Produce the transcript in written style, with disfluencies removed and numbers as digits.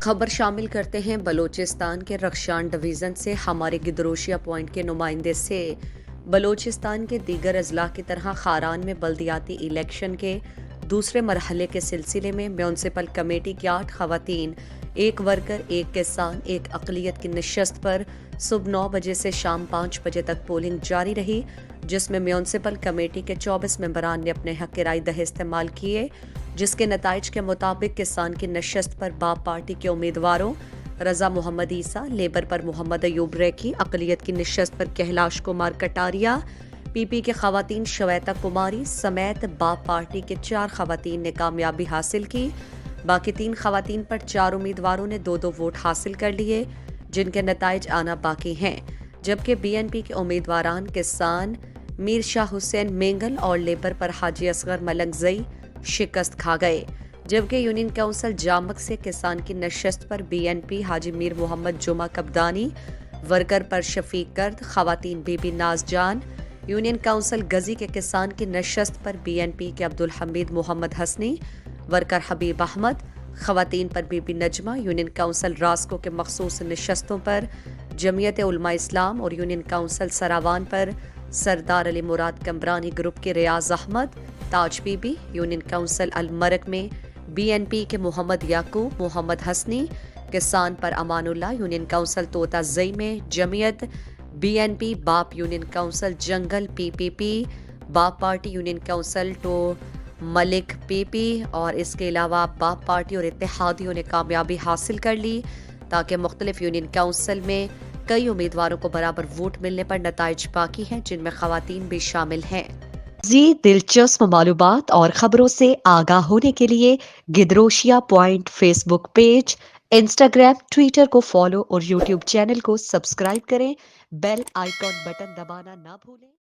खबर शामिल करते हैं बलूचिस्तान के रख्शान डिवीज़न से हमारे गिदरोशिया पॉइंट के नुमाइंदे से। बलूचिस्तान के दीगर अजला की तरह खारान में बल्दियाती इलेक्शन के दूसरे मरहले के सिलसिले में म्यूनसिपल कमेटी की 8 खवातीन, एक वर्कर, एक किसान, एक अक़लियत की नशस्त पर सुबह 9 बजे से शाम 5 बजे तक पोलिंग जारी रही, जिसमें म्यूनसिपल कमेटी के 24 मेंबरान ने अपने हक़ राय दह इस्तेमाल किए, जिसके नताइज के मुताबिक किसान की नशस्त पर बाप पार्टी के उम्मीदवारों रजा मोहम्मद ईसा, लेबर पर मोहम्मद अयूब रैकी, अक़लियत की नशस्त पर कैलाश कुमार कटारिया, पीपी के खवातीन श्वेता कुमारी समेत बाप पार्टी के 4 खवातीन ने कामयाबी हासिल की। बाकी 3 खवातीन पर 4 उम्मीदवारों ने 2-2 वोट हासिल कर लिए, जिनके नताइज आना बाकी हैं, जबकि बीएनपी के उम्मीदवारान किसान मीर शाह हुसैन मेंगल और लेबर पर हाजी असगर मलंगजई शिकस्त खा गए, जबकि यूनियन काउंसिल जामक से किसान की नशस्त पर बीएनपी हाजी मीर मोहम्मद जुमा कब्दानी, वर्कर पर शफीक गर्द, खवातीन बीबी नाज जान, यूनियन काउंसिल गजी के किसान की नशस्त पर बीएनपी के अब्दुल हमीद मोहम्मद हसनी, वर्कर हबीब अहमद, खवातीन पर बीबी नजमा, यूनियन काउंसिल रास्को के मखसूस नशस्तों पर जमीयत उलमा इस्लाम और यूनियन काउंसिल सरावान पर सरदार अली मुराद कमरानी ग्रुप के रियाज अहमद, ताज बीबी, यूनियन काउंसिल अलमरक में बीएनपी के मोहम्मद याकूब, मोहम्मद हसनी, किसान पर अमानुल्लाह, यूनियन काउंसिल तोता जई में Jamiat BNP, BAP union council जंगल PPP, BAP party union council टो मलिक पीपी और इसके अलावा बाप पार्टी और इत्तेहादियों ने कामयाबी हासिल कर ली, ताकि मुख्तलिफ यूनियन काउंसिल में कई उम्मीदवारों को बराबर वोट मिलने पर नताइज बाकी हैं, जिनमें खवातीन भी शामिल हैं। मज़ीद दिलचस्प मालूमात और खबरों से आगाह होने के लिए Gedrosia point Facebook page, Instagram, Twitter को फॉलो और यूट्यूब चैनल को सब्सक्राइब करें। बेल आइकॉन बटन दबाना ना भूलें।